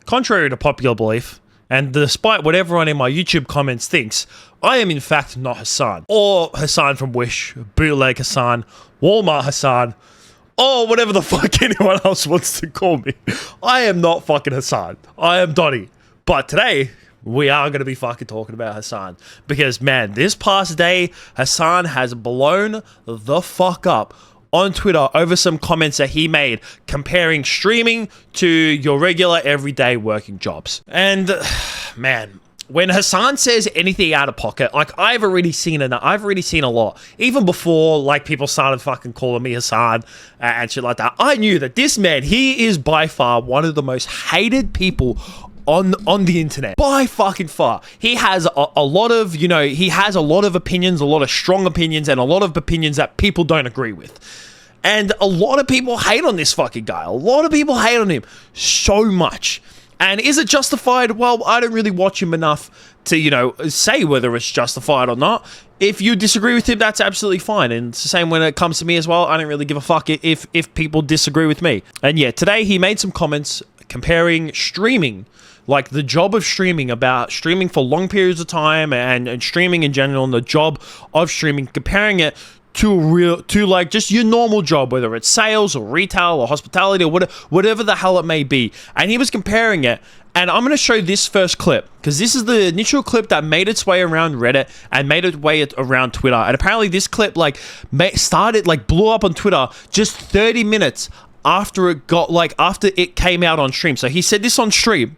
contrary to popular belief, and despite what everyone in my YouTube comments thinks, I am in fact not Hasan. Or Hasan from Wish, Bootleg Hasan, Walmart Hasan, or whatever the fuck anyone else wants to call me. I am not fucking Hasan. I am Donnie. But today, we are going to be fucking talking about Hasan. Because, man, this past day, Hasan has blown the fuck up on Twitter over some comments that he made comparing streaming to your regular everyday working jobs. And, man, when Hasan says anything out of pocket, like I've already seen a lot. Even before like people started fucking calling me Hasan and shit like that, I knew that this man, he is by far one of the most hated people on the internet, by fucking far. He has a lot of, he has a lot of opinions, a lot of strong opinions, and a lot of opinions that people don't agree with. And a lot of people hate on this fucking guy. A lot of people hate on him so much. And is it justified? Well, I don't really watch him enough to, say whether it's justified or not. If you disagree with him, that's absolutely fine. And it's the same when it comes to me as well. I don't really give a fuck if people disagree with me. And yeah, today he made some comments comparing streaming, like the job of streaming, about streaming for long periods of time and streaming in general, and the job of streaming, comparing it to like just your normal job, whether it's sales or retail or hospitality or whatever the hell it may be. And he was comparing it, and I'm going to show this first clip because this is the initial clip that made its way around Reddit and made its way around Twitter. And apparently this clip blew up on Twitter just 30 minutes after it came out on stream. So he said this on stream,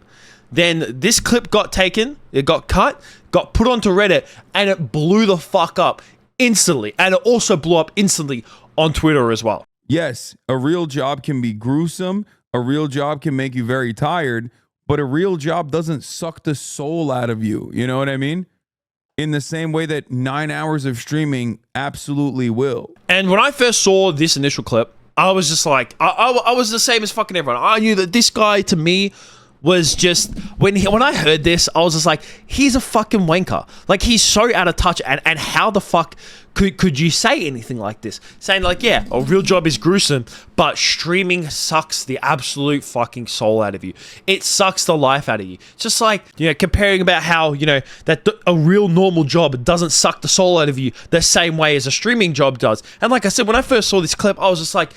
then this clip got taken, it got cut, got put onto Reddit, and it blew the fuck up instantly. And it also blew up instantly on Twitter as well. Yes, a real job can be gruesome. A real job can make you very tired, but a real job doesn't suck the soul out of you. You know what I mean? In the same way that 9 hours of streaming absolutely will. And when I first saw this initial clip, I was just like, I was the same as fucking everyone. I knew that this guy, to me, was just, when I heard this, I was just like, he's a fucking wanker. Like, he's so out of touch, and how the fuck could you say anything like this? Saying like, yeah, a real job is gruesome, but streaming sucks the absolute fucking soul out of you. It sucks the life out of you. Just like, comparing about how, that a real normal job doesn't suck the soul out of you the same way as a streaming job does. And like I said, when I first saw this clip, I was just like,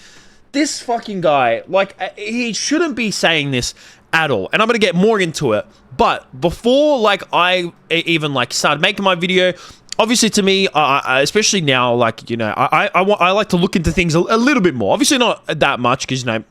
this fucking guy, like, he shouldn't be saying this at all. And I'm going to get more into it. But before, like, I even, like, started making my video, obviously to me, especially now, like, I like to look into things a little bit more. Obviously not that much because, I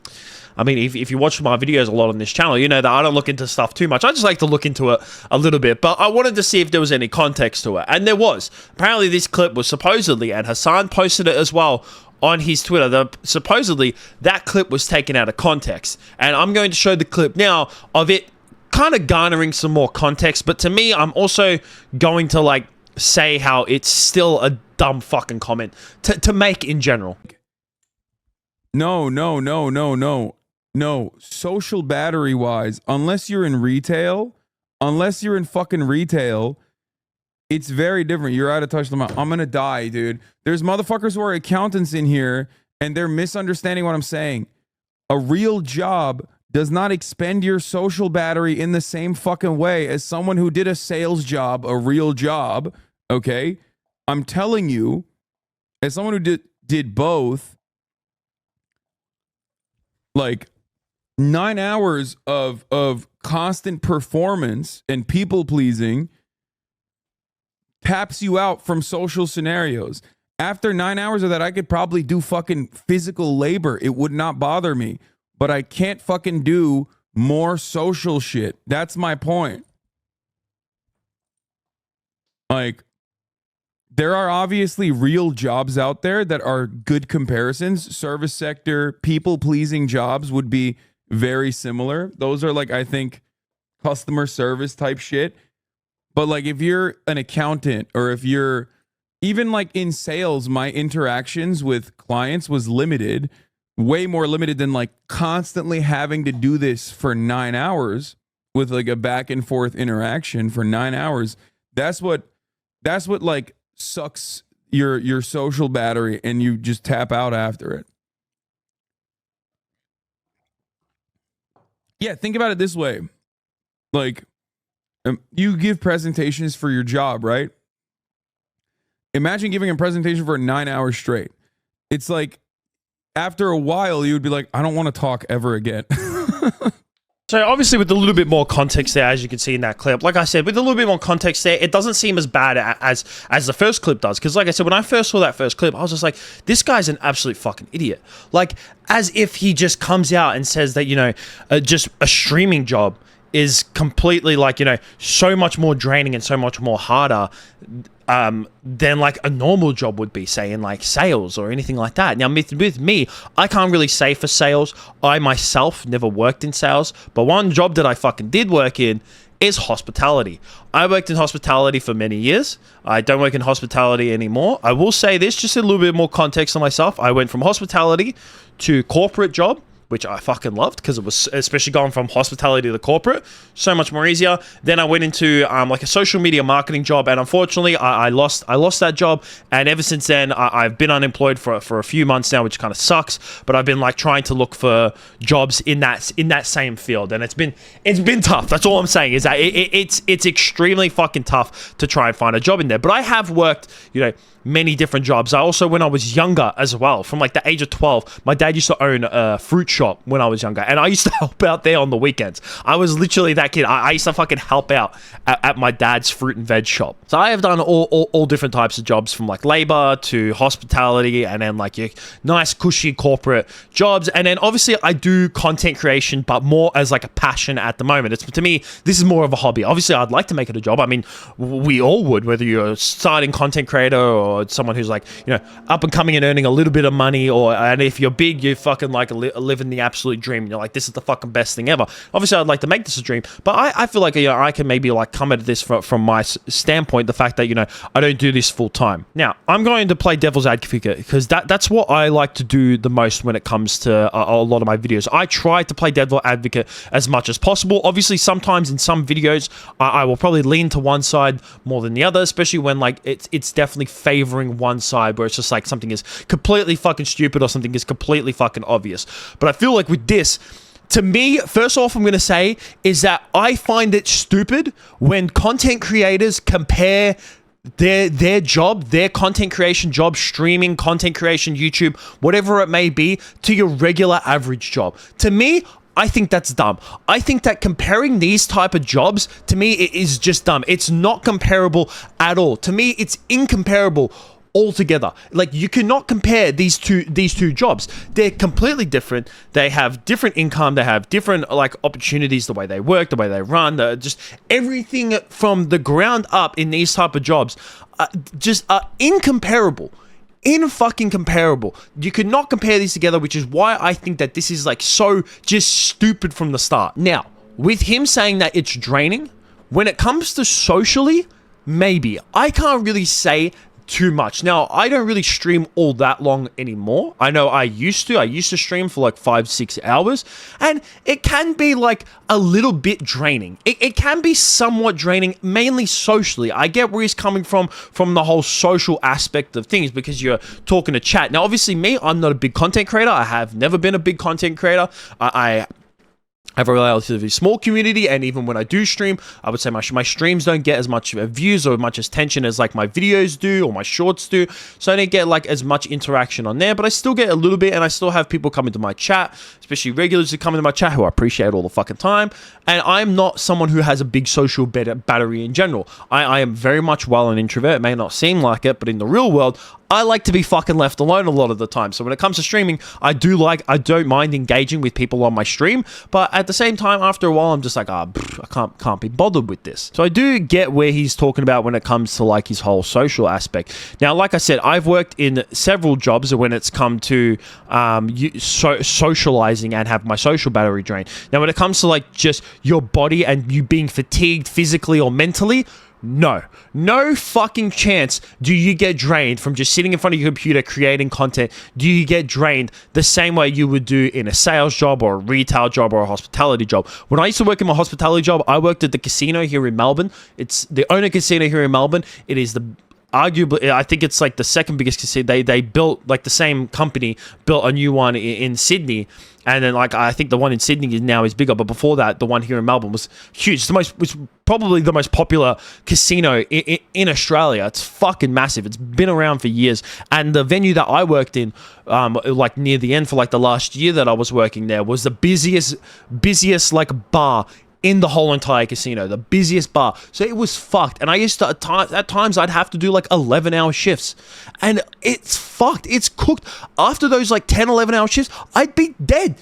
mean, if you watch my videos a lot on this channel, you know that I don't look into stuff too much. I just like to look into it a little bit. But I wanted to see if there was any context to it. And there was. Apparently this clip was supposedly, and Hasan posted it as well on his Twitter, supposedly that clip was taken out of context. And I'm going to show the clip now of it kind of garnering some more context. But to me, I'm also going to like say how it's still a dumb fucking comment to make in general. No. Social battery wise, unless you're in fucking retail, it's very different. You're out of touch. I'm gonna die, dude. There's motherfuckers who are accountants in here and they're misunderstanding what I'm saying. A real job does not expend your social battery in the same fucking way as someone who did a sales job, a real job. Okay. I'm telling you, as someone who did both, like 9 hours of constant performance and people pleasing taps you out from social scenarios. After 9 hours of that, I could probably do fucking physical labor. It would not bother me, but I can't fucking do more social shit. That's my point. Like, there are obviously real jobs out there that are good comparisons. Service sector, people-pleasing jobs would be very similar. Those are like, I think, customer service type shit. But like if you're an accountant or if you're even like in sales, my interactions with clients was limited, way more limited than like constantly having to do this for 9 hours with like a back and forth interaction for 9 hours. That's what like sucks your social battery and you just tap out after it. Yeah, think about it this way. like, you give presentations for your job, right? Imagine giving a presentation for 9 hours straight. It's like, after a while, you would be like, I don't want to talk ever again. So obviously with a little bit more context there, as you can see in that clip, like I said, with a little bit more context there, it doesn't seem as bad as the first clip does. Because like I said, when I first saw that first clip, I was just like, this guy's an absolute fucking idiot. Like, as if he just comes out and says that, you know, just a streaming job is completely like, you know, so much more draining and so much more harder than like a normal job would be, say in like sales or anything like that. Now with me, I can't really say for sales. I myself never worked in sales, but one job that I fucking did work in is hospitality. I worked in hospitality for many years. I don't work in hospitality anymore. I will say this, just a little bit more context on myself. I went from hospitality to corporate job, which I fucking loved because it was, especially going from hospitality to corporate, so much more easier. Then I went into like a social media marketing job, and unfortunately I lost that job. And ever since then, I've been unemployed for a few months now, which kind of sucks. But I've been like trying to look for jobs in that same field, and it's been tough. That's all I'm saying, is that it's extremely fucking tough to try and find a job in there. But I have worked, you know, many different jobs. I also, when I was younger as well, from like the age of 12, my dad used to own a fruit shop when I was younger, and I used to help out there on the weekends. I was literally that kid. I used to fucking help out at my dad's fruit and veg shop. So I have done all different types of jobs, from like labor to hospitality, and then like your nice cushy corporate jobs. And then obviously I do content creation, but more as like a passion at the moment. It's, to me, this is more of a hobby. Obviously I'd like to make it a job. I mean, we all would, whether you're a starting content creator or someone who's like, you know, up and coming and earning a little bit of money, and if you're big, you fucking like living the absolute dream. You're like, this is the fucking best thing ever. Obviously I'd like to make this a dream, but I feel like, you know, I can maybe like come at this from my standpoint, the fact that, you know, I don't do this full time. Now I'm going to play devil's advocate, because that's what I like to do the most when it comes to a lot of my videos. I try to play devil's advocate as much as possible. Obviously sometimes in some videos I will probably lean to one side more than the other, especially when like it's definitely favoring one side, where it's just like something is completely fucking stupid or something is completely fucking obvious. But I feel like with this, to me, first off, I'm going to say is that I find it stupid when content creators compare their job, their content creation job, streaming, content creation, YouTube, whatever it may be, to your regular average job. To me, I think that's dumb. I think that comparing these type of jobs, to me, it is just dumb. It's not comparable at all. To me, it's incomparable altogether. Like, you cannot compare these two jobs. They're completely different. They have different income. They have different like opportunities, the way they work, the way they run, just everything from the ground up in these type of jobs just are incomparable. Fucking comparable. You could not compare these together, which is why I think that this is like so just stupid from the start. Now, with him saying that it's draining, when it comes to socially, maybe. I can't really say too much. Now, I don't really stream all that long anymore. I know I used to stream for like 5-6 hours, and it can be like a little bit draining. It can be somewhat draining, mainly socially. I get where he's coming from the whole social aspect of things, because you're talking to chat. Now, obviously me, I'm not a big content creator. I have never been a big content creator. I have a relatively small community, and even when I do stream, I would say my streams don't get as much views or much attention as like my videos do or my shorts do. So I don't get like as much interaction on there, but I still get a little bit, and I still have people come into my chat, especially regulars who come into my chat, who I appreciate all the fucking time. And I'm not someone who has a big social battery in general. I am very much an introvert. It may not seem like it, but in the real world, I like to be fucking left alone a lot of the time. So when it comes to streaming, I don't mind engaging with people on my stream, but at the same time, after a while, I'm just like, I can't be bothered with this. So I do get where he's talking about when it comes to like his whole social aspect. Now, like I said, I've worked in several jobs when it's come to socializing and have my social battery drained. Now, when it comes to like just your body and you being fatigued physically or mentally, no fucking chance do you get drained from just sitting in front of your computer creating content. Do you get drained the same way you would do in a sales job or a retail job or a hospitality job? When I used to work in my hospitality job, I worked at the casino here in Melbourne. It's the only casino here in Melbourne. It is arguably, I think it's like the second biggest casino. They built, like, the same company built a new one in Sydney. And then, like, I think the one in Sydney is bigger, but before that, the one here in Melbourne was huge. It's probably the most popular casino in Australia. It's fucking massive. It's been around for years. And the venue that I worked in, like, near the end for, like, the last year that I was working there, was the busiest like, bar in the whole entire casino, the busiest bar. So it was fucked. And I used to, at times, I'd have to do like 11-hour shifts. And it's fucked. It's cooked. After those like 10, 11-hour shifts, I'd be dead.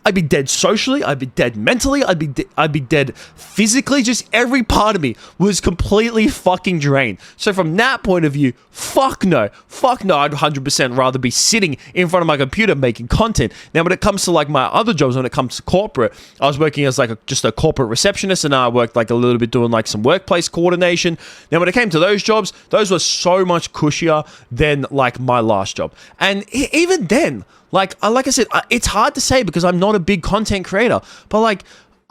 I'd be dead socially. I'd be dead mentally. I'd be dead physically. Just every part of me was completely fucking drained. So from that point of view, fuck no. I'd 100% rather be sitting in front of my computer making content. Now, when it comes to like my other jobs, when it comes to corporate, I was working as like just a corporate receptionist, and I worked like a little bit doing like some workplace coordination. Now, when it came to those jobs, those were so much cushier than like my last job. And even then, like I said, it's hard to say because I'm not a big content creator, but like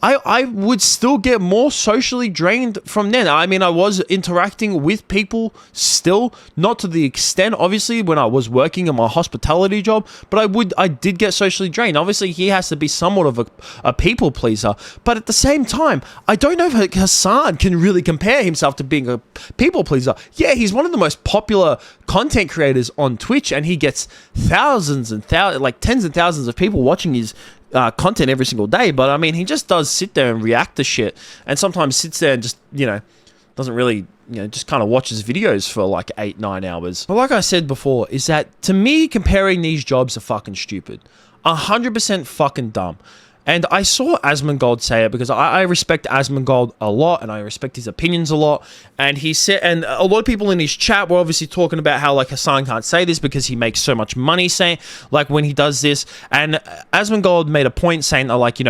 I would still get more socially drained from then. I mean, I was interacting with people still, not to the extent, obviously, when I was working in my hospitality job, but I did get socially drained. Obviously, he has to be somewhat of a people pleaser, but at the same time, I don't know if Hasan can really compare himself to being a people pleaser. Yeah, he's one of the most popular content creators on Twitch, and he gets thousands and thousands, like tens of thousands of people watching his content every single day. But I mean, he just does sit there and react to shit, and sometimes sits there and just, doesn't really, just kind of watches videos for like 8-9 hours. But like I said before, is that to me, comparing these jobs are fucking stupid. 100% fucking dumb. And I saw Asmongold say it because I respect Asmongold a lot, and I respect his opinions a lot. And he said, and a lot of people in his chat were obviously talking about how like Hasan can't say this because he makes so much money saying like when he does this. And Asmongold made a point saying that like,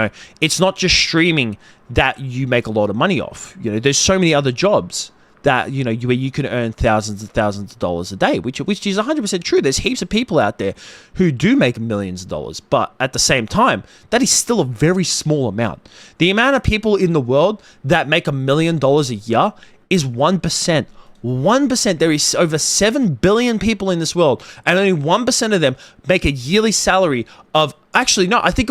it's not just streaming that you make a lot of money off. There's so many other jobs that, where you can earn thousands and thousands of dollars a day, which is 100% true. There's heaps of people out there who do make millions of dollars, but at the same time, that is still a very small amount. The amount of people in the world that make $1 million a year is 1%. 1%. There is over 7 billion people in this world, and only 1% of them make a yearly salary of, actually, no, I think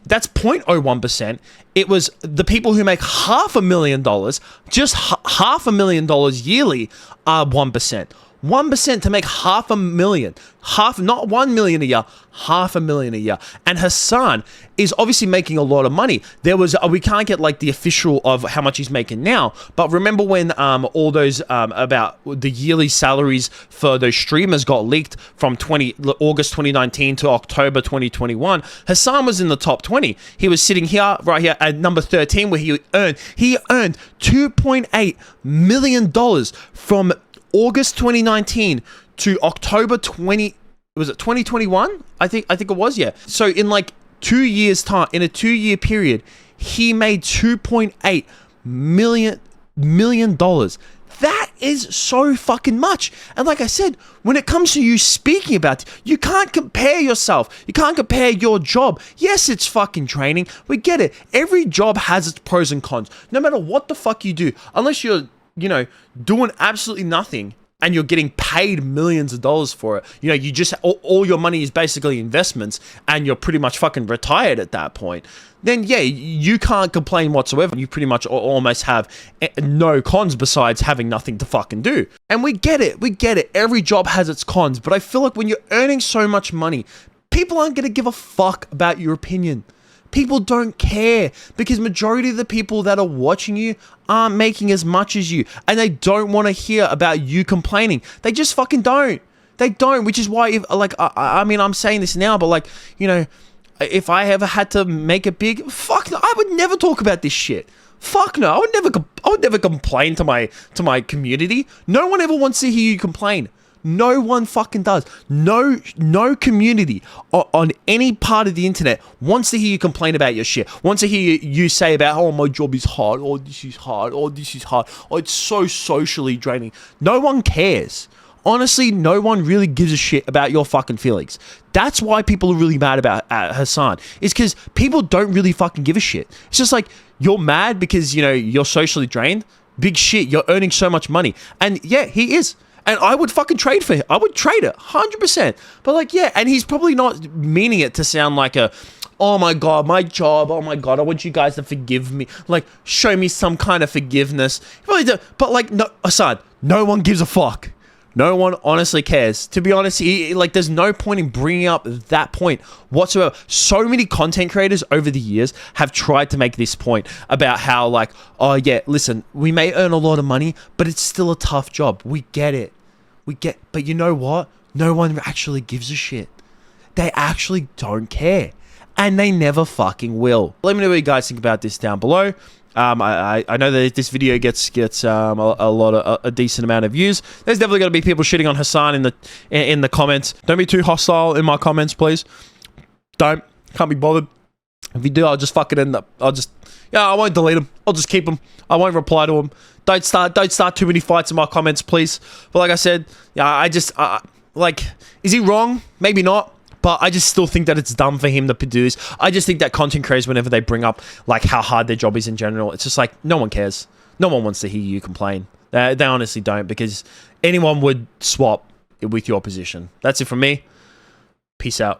that's 0.01%. It was the people who make $500,000, just $500,000 yearly are 1%. 1% to make $500,000, not 1 million a year, $500,000 a year. And Hasan is obviously making a lot of money. We can't get like the official of how much he's making now, but remember when all those about the yearly salaries for those streamers got leaked from August 2019 to October 2021? Hasan was in the top 20. He was sitting right here at number 13, where he earned $2.8 million from August 2019 to October 2021? I think it was, yeah. So in like 2 years time, in a 2-year period, he made $2.8 million. That is so fucking much. And like I said, when it comes to you speaking about it, you can't compare yourself. You can't compare your job. Yes, it's fucking training. We get it. Every job has its pros and cons. No matter what the fuck you do, unless you're doing absolutely nothing and you're getting paid millions of dollars for it. You just, all your money is basically investments and you're pretty much fucking retired at that point. Then yeah, you can't complain whatsoever. You pretty much almost have no cons besides having nothing to fucking do. And we get it. Every job has its cons, but I feel like when you're earning so much money, people aren't going to give a fuck about your opinion. People don't care because majority of the people that are watching you aren't making as much as you, and they don't want to hear about you complaining. They just fucking don't. They don't, which is why, I mean, I'm saying this now, but like, if I ever had to make it big, fuck no, I would never talk about this shit. Fuck no, I would never complain to my community. No one ever wants to hear you complain. No one fucking does. No community on any part of the internet wants to hear you complain about your shit. Wants to hear you say about, oh, my job is hard. Oh, this is hard. Oh, this is hard. Oh, it's so socially draining. No one cares. Honestly, no one really gives a shit about your fucking feelings. That's why people are really mad about Hasan. It's because people don't really fucking give a shit. It's just like, you're mad because, you're socially drained. Big shit. You're earning so much money. And yeah, he is. And I would fucking trade for him. I would trade it 100%. But like, yeah, and he's probably not meaning it to sound like a, oh my God, my job. Oh my God, I want you guys to forgive me. Like, show me some kind of forgiveness. But like, no, Hasan, no one gives a fuck. No one honestly cares. To be honest, like, there's no point in bringing up that point whatsoever. So many content creators over the years have tried to make this point about how, like, oh yeah, listen, we may earn a lot of money, but it's still a tough job. We get it. But you know what? No one actually gives a shit. They actually don't care. And they never fucking will. Let me know what you guys think about this down below. I know that this video gets a decent amount of views. There's definitely going to be people shitting on Hasan in the comments. Don't be too hostile in my comments, please. Can't be bothered. If you do, I'll just fucking end up. I won't delete them. I'll just keep them. I won't reply to them. Don't start too many fights in my comments, please. But like I said, yeah, like, is he wrong? Maybe not. But I just still think that it's dumb for him to produce. I just think that content creators, whenever they bring up like how hard their job is in general, it's just like, no one cares. No one wants to hear you complain. They honestly don't, because anyone would swap with your position. That's it from me. Peace out.